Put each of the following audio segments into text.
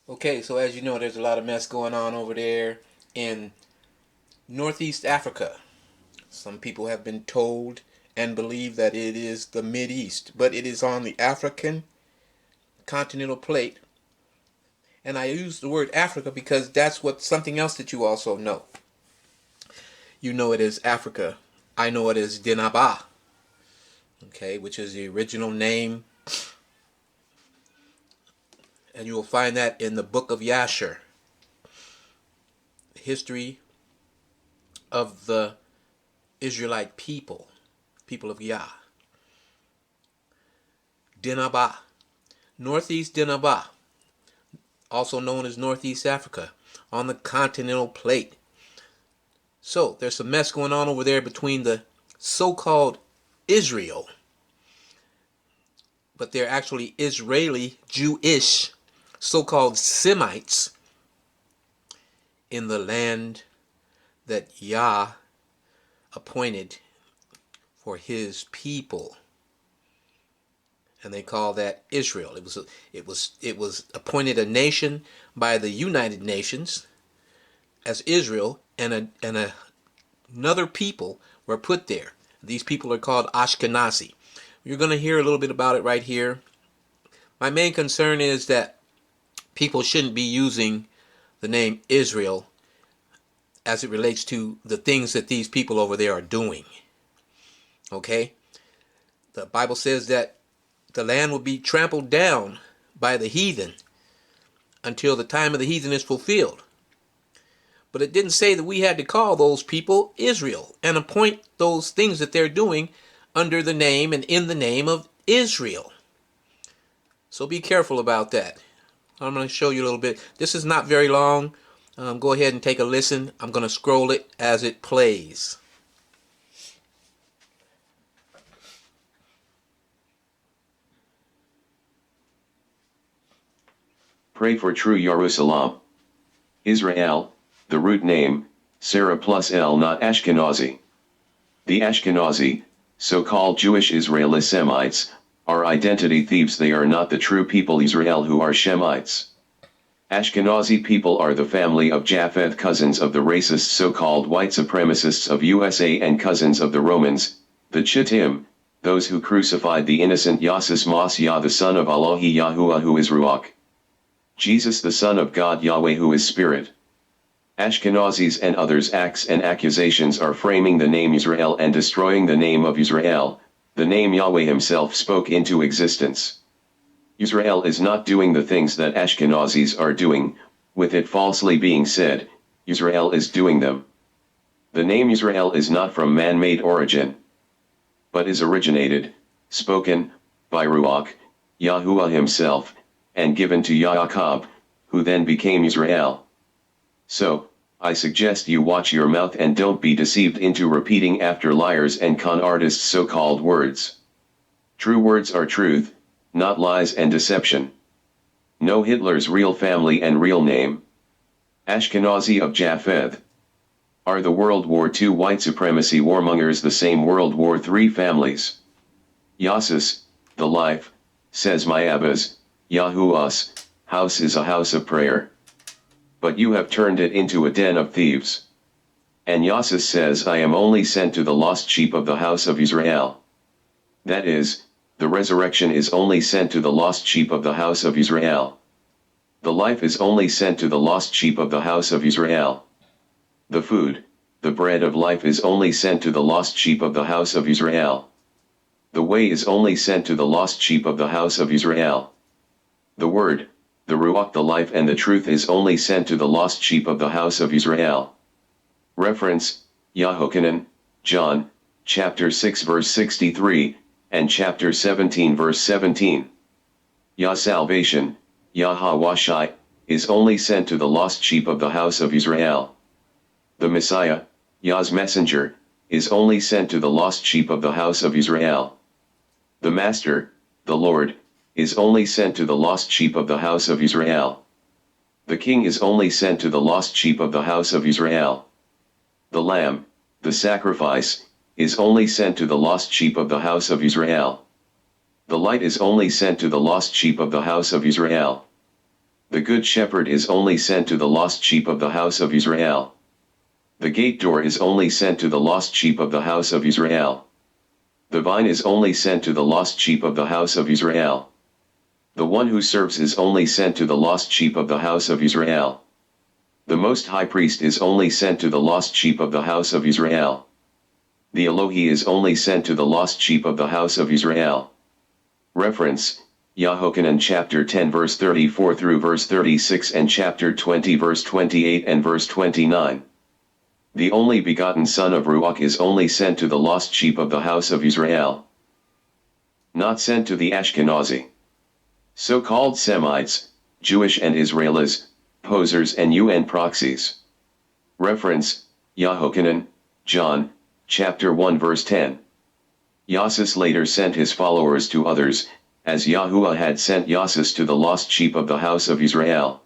Okay, so as you know, there's a lot of mess going on over there in Northeast Africa. Some people have been told and believe that it is the Mideast, but it is on the African continental plate. And I use the word Africa because that's what something else that you also know. You know it as Africa. I know it as Dinaba, okay, which is the original name. And you will find that in the book of Yasher, history of the Israelite people, people of Yah. Dinaba, Northeast Dinaba, also known as Northeast Africa, on the continental plate. So there's some mess going on over there between the so-called Israel, but they're actually Israeli, Jewish, so-called Semites in the land that Yah appointed for his people, and they call that Israel. It was appointed a nation by the United Nations as Israel, and another people were put there. These people are called AshkeNAZI. You're going to hear a little bit about it right here. My main concern is that people shouldn't be using the name Israel as it relates to the things that these people over there are doing. Okay? The Bible says that the land will be trampled down by the heathen until the time of the heathen is fulfilled. But it didn't say that we had to call those people Israel and appoint those things that they're doing under the name and in the name of Israel. So be careful about that. I'm going to show you a little bit. This is not very long. Go ahead and take a listen. I'm going to scroll it as it plays. Pray for true Jerusalem. Israel, the root name, Sarah plus El, not AshkeNAZI. The AshkeNAZI, so-called Jewish Israeli Semites, are identity thieves. They are not the true people Israel who are Shemites. AshkeNAZI people are the family of Japheth, cousins of the racist so-called white supremacists of USA and cousins of the Romans, the Chittim, those who crucified the innocent Yahshua Mashiach, the son of Elohi Yahuwah, who is Ruach. Jesus, the Son of God Yahweh, who is Spirit. AshkeNAZIs and others' acts and accusations are framing the name Yisrael and destroying the name of Yisrael, the name Yahweh himself spoke into existence. Yisrael is not doing the things that AshkeNAZIs are doing, with it falsely being said, Yisrael is doing them. The name Yisrael is not from man-made origin, but is originated, spoken, by Ruach, Yahuwah himself, and given to Yaakov, who then became Yisrael. So, I suggest you watch your mouth and don't be deceived into repeating after liars and con artists' so-called words. True words are truth, not lies and deception. Know Hitler's real family and real name. AshkeNAZI of Japheth. Are the World War II white supremacy warmongers the same World War III families? Yasus, the life, says my Abbas, Yahuwah's house is a house of prayer. But you have turned it into a den of thieves. And Yasus says, I am only sent to the lost sheep of the house of Israel. That is, the resurrection is only sent to the lost sheep of the house of Israel. The life is only sent to the lost sheep of the house of Israel. The food, the bread of life is only sent to the lost sheep of the house of Israel. The way is only sent to the lost sheep of the house of Israel. The word, the Ruach, the life and the truth is only sent to the lost sheep of the house of Israel. Reference, Yehochanan, John, chapter 6 verse 63, and chapter 17 verse 17. Yah salvation, YAH is only sent to the lost sheep of the house of Israel. The Messiah, Yah's messenger, is only sent to the lost sheep of the house of Israel. The Master, the Lord, is only sent to the lost sheep of the house of Israel. The King is only sent to the lost sheep of the house of Israel. The Lamb, the sacrifice, is only sent to the lost sheep of the house of Israel. The light is only sent to the lost sheep of the house of Israel. The Good Shepherd is only sent to the lost sheep of the house of Israel. The gate door is only sent to the lost sheep of the house of Israel. The vine is only sent to the lost sheep of the house of Israel. The one who serves is only sent to the lost sheep of the house of Israel. The Most High Priest is only sent to the lost sheep of the house of Israel. The Elohi is only sent to the lost sheep of the house of Israel. Reference, YAH chapter 10 verse 34 through verse 36 and chapter 20 verse 28 and verse 29. The only begotten Son of Ruach is only sent to the lost sheep of the house of Israel. Not sent to the AshkeNAZI. So-called Semites, Jewish and Israelis, posers and UN proxies. Reference, Yahochanan, John, chapter 1 verse 10. Yasus later sent his followers to others, as Yahuwah had sent Yasus to the lost sheep of the house of Israel.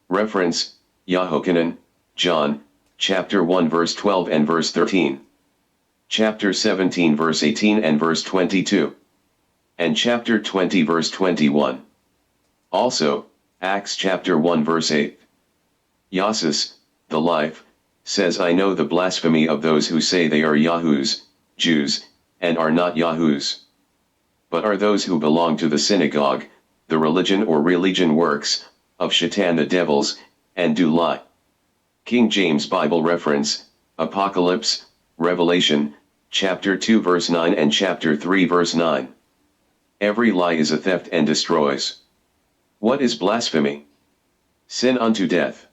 Reference, Yahochanan, John, chapter 1 verse 12 and verse 13. Chapter 17 verse 18 and verse 22. And chapter 20 verse 21. Also, Acts chapter 1 verse 8. Yasus, the life, says, I know the blasphemy of those who say they are Yahu's, Jews, and are not Yahu's, but are those who belong to the synagogue, the religion or religion works, of Shaitan the devils, and do lie. King James Bible reference, Apocalypse, Revelation, chapter 2 verse 9 and chapter 3 verse 9. Every lie is a theft and destroys. What is blasphemy? Sin unto death.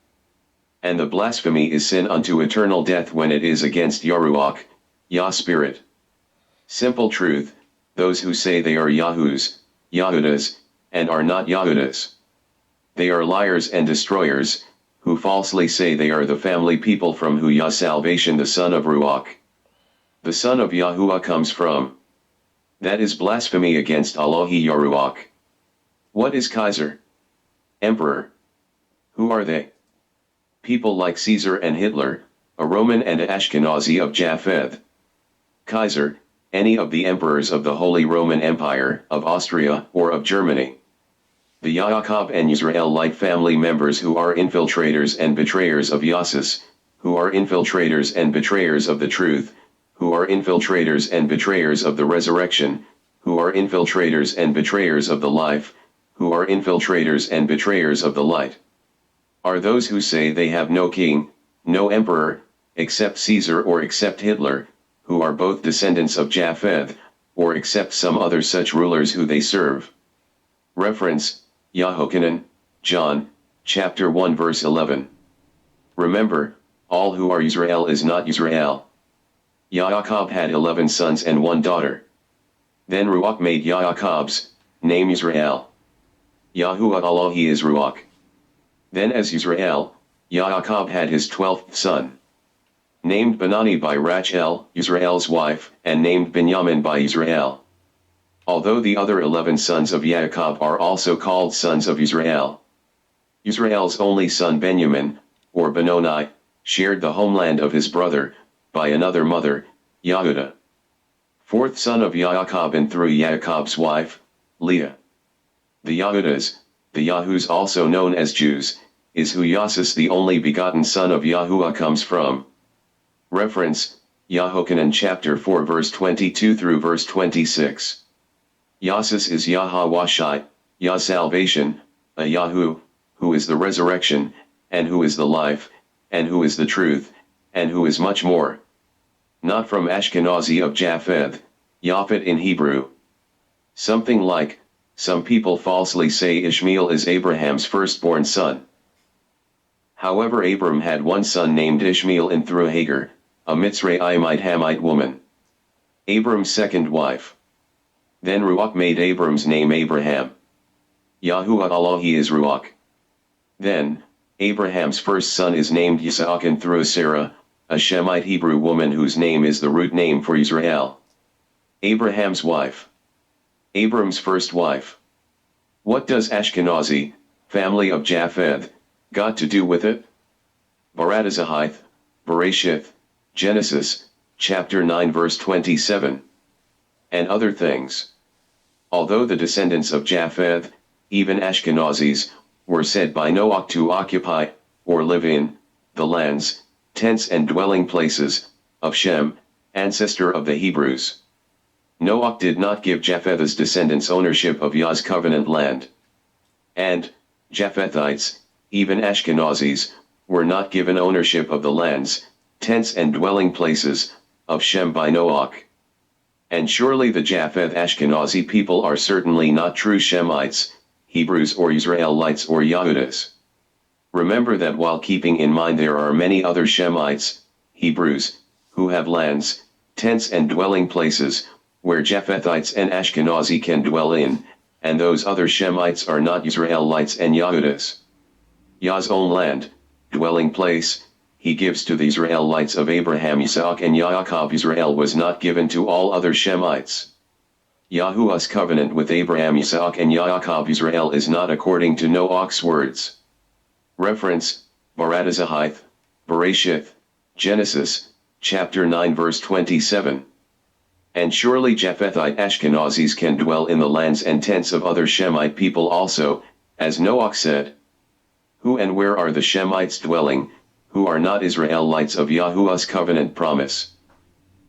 And the blasphemy is sin unto eternal death when it is against Yahuwah, Yah Spirit. Simple truth, those who say they are Yahu's, Yahudas, and are not Yahudas. They are liars and destroyers, who falsely say they are the family people from who Yah salvation the Son of Ruach. The Son of Yahuwah comes from. That is blasphemy against Elohi Yahuwah. What is Kaiser? Emperor. Who are they? People like Caesar and Hitler, a Roman and an AshkeNAZI of Japheth. Kaiser, any of the emperors of the Holy Roman Empire, of Austria, or of Germany. The Yaakov and Yysra'elyte family members who are infiltrators and betrayers of Yasus, who are infiltrators and betrayers of the truth, who are infiltrators and betrayers of the resurrection, who are infiltrators and betrayers of the life, who are infiltrators and betrayers of the light. Are those who say they have no king, no emperor, except Caesar or except Hitler, who are both descendants of Japheth, or except some other such rulers who they serve. Reference, Yahochanan, John, chapter 1 verse 11. Remember, all who are Yisrael is not Yisrael. Yaakov had 11 sons and 1 daughter. Then Ruach made Yaakov's name Yisrael. Yahuwah Elohi is Ruach. Then as Yisrael, Yaakov had his 12th son, named Benani by Rachel, Yisrael's wife, and named Binyamin by Yisrael. Although the other 11 sons of Yaakov are also called sons of Yisrael. Yisrael's only son Benjamin, or Benoni, shared the homeland of his brother, by another mother, Yehudah. 4th son of Yaakov and through Yaakov's wife, Leah. The Yehudas, the Yahus also known as Jews, is who Yasus the only begotten son of Yahuwah comes from. Reference, Yahochanan chapter 4 verse 22 through verse 26. Yasus is YAH HIMSELF, Yah salvation, a Yahu, who is the resurrection, and who is the life, and who is the truth, and who is much more. Not from AshkeNAZI of Japheth, Yaphet in Hebrew. Something like, some people falsely say Ishmael is Abraham's firstborn son. However, Abram had one son named Ishmael in through Hagar, a Mitzrayimite Hamite woman. Abram's second wife. Then Ruach made Abram's name Abraham. Yahuwah Elohi is Ruach. Then, Abraham's first son is named Yisaac through Sarah, a Shemite Hebrew woman whose name is the root name for Israel. Abraham's wife. Abram's first wife. What does AshkeNAZI, family of Japheth, got to do with it? Baratazahith, Bereshith, Genesis, chapter 9 verse 27. And other things. Although the descendants of Japheth, even AshkeNAZIs, were said by Noach to occupy, or live in, the lands, tents and dwelling places, of Shem, ancestor of the Hebrews. Noach did not give Japheth's descendants ownership of Yah's covenant land. And, Japhethites, even AshkeNAZIs, were not given ownership of the lands, tents and dwelling places, of Shem by Noach. And surely the Japheth AshkeNAZI people are certainly not true Shemites, Hebrews or Yysra'elytes or Yahudas. Remember that while keeping in mind there are many other Shemites, Hebrews, who have lands, tents and dwelling places, where Japhethites and AshkeNAZI can dwell in, and those other Shemites are not Yysra'elytes and Yahudas. Yah's own land, dwelling place, he gives to the Yysra'elytes of Abraham, Isaac and Yaakov. Israel was not given to all other Shemites. Yahuwah's covenant with Abraham, Isaac and Yaakov Israel is not according to Noach's words. Reference, Baradazahith, Bereshith, Genesis, chapter 9 verse 27. And surely Japhethite AshkeNAZis can dwell in the lands and tents of other Shemite people also, as Noach said. Who and where are the Shemites dwelling, who are not Israelites of Yahuwah's covenant promise?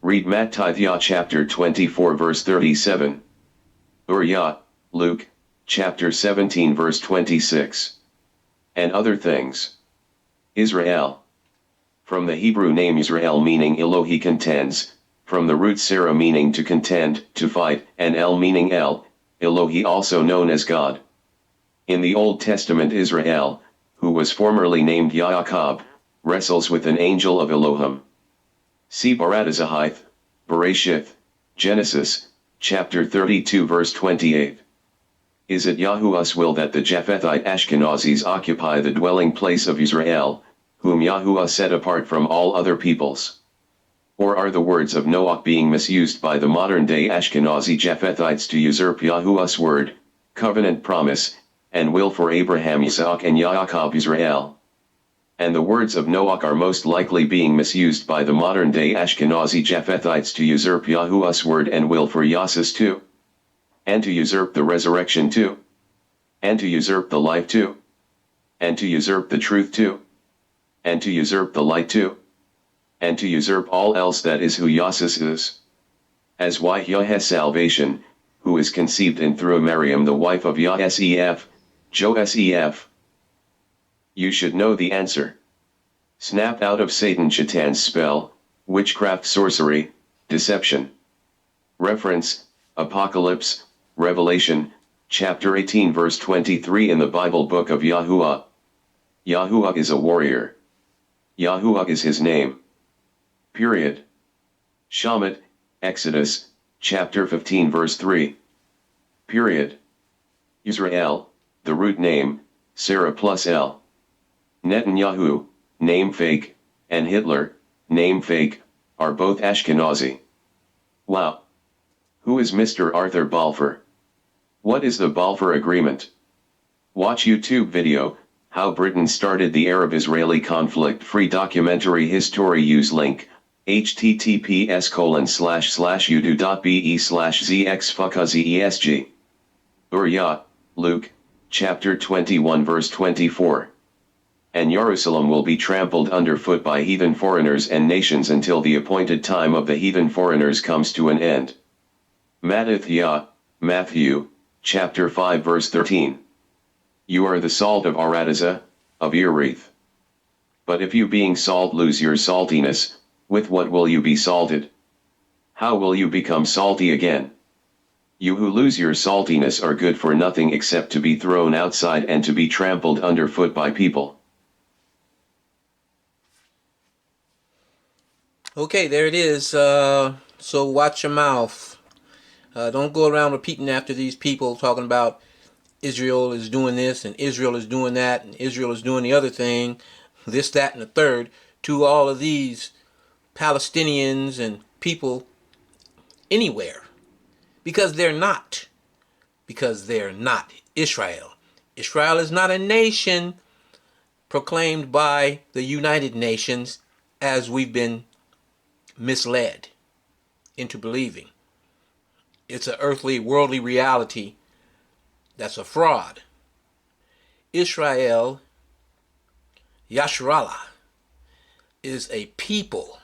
Read Mattithiah chapter 24 verse 37. Yah, Luke, chapter 17 verse 26. And other things. Israel. From the Hebrew name Israel meaning Elohi contends, from the root Sarah meaning to contend, to fight, and El meaning El, Elohi also known as God. In the Old Testament Israel, who was formerly named Yaakov, wrestles with an angel of Elohim. See Baradazahith, Bereshith, Genesis, chapter 32 verse 28. Is it Yahuwah's will that the Japhethite AshkeNAZis occupy the dwelling place of Israel, whom Yahuwah set apart from all other peoples? Or are the words of Noach being misused by the modern-day AshkeNAZI Japhethites to usurp Yahuwah's word, covenant promise, and will for Abraham, Isaac and Yaakov Israel? And the words of Noach are most likely being misused by the modern-day AshkeNAZI Japhethites to usurp Yahuwah's word and will for Yasis too. And to usurp the resurrection too. And to usurp the life too. And to usurp the truth too. And to usurp the light too. And to usurp all else that is who Yasis is. As YAH has salvation, who is conceived in through Miriam the wife of YAH Sef, Sef. You should know the answer. Snapped out of Satan Shatan's spell, witchcraft, sorcery, deception. Reference, Apocalypse, Revelation, chapter 18 verse 23 in the Bible book of Yahuwah. Yahuwah is a warrior. Yahuwah is his name. Period. Shamat, Exodus, chapter 15 verse 3. Period. Yisrael, the root name, Sarah plus L. Netanyahu, name fake, and Hitler, name fake, are both AshkeNAZI. Wow. Who is Mr. Arthur Balfour? What is the Balfour Agreement? Watch YouTube video, How Britain Started the Arab-Israeli Conflict. Free documentary history. Use link, https://udo.be/zxfuckazesg. Yah, Luke, chapter 21 verse 24. And Jerusalem will be trampled underfoot by heathen foreigners and nations until the appointed time of the heathen foreigners comes to an end. Mattithiah, Matthew, chapter 5 verse 13. You are the salt of Aradazah, of Erith. But if you being salt lose your saltiness, with what will you be salted? How will you become salty again? You who lose your saltiness are good for nothing except to be thrown outside and to be trampled underfoot by people. Okay, there it is. So watch your mouth. Don't go around repeating after these people talking about Israel is doing this and Israel is doing that and Israel is doing the other thing, this, that, and the third, to all of these Palestinians and people anywhere. Because they're not. Because they're not Israel. Israel is not a nation proclaimed by the United Nations as we've been misled into believing. It's an earthly, worldly reality that's a fraud. Israel, Yysra'elytes, is a people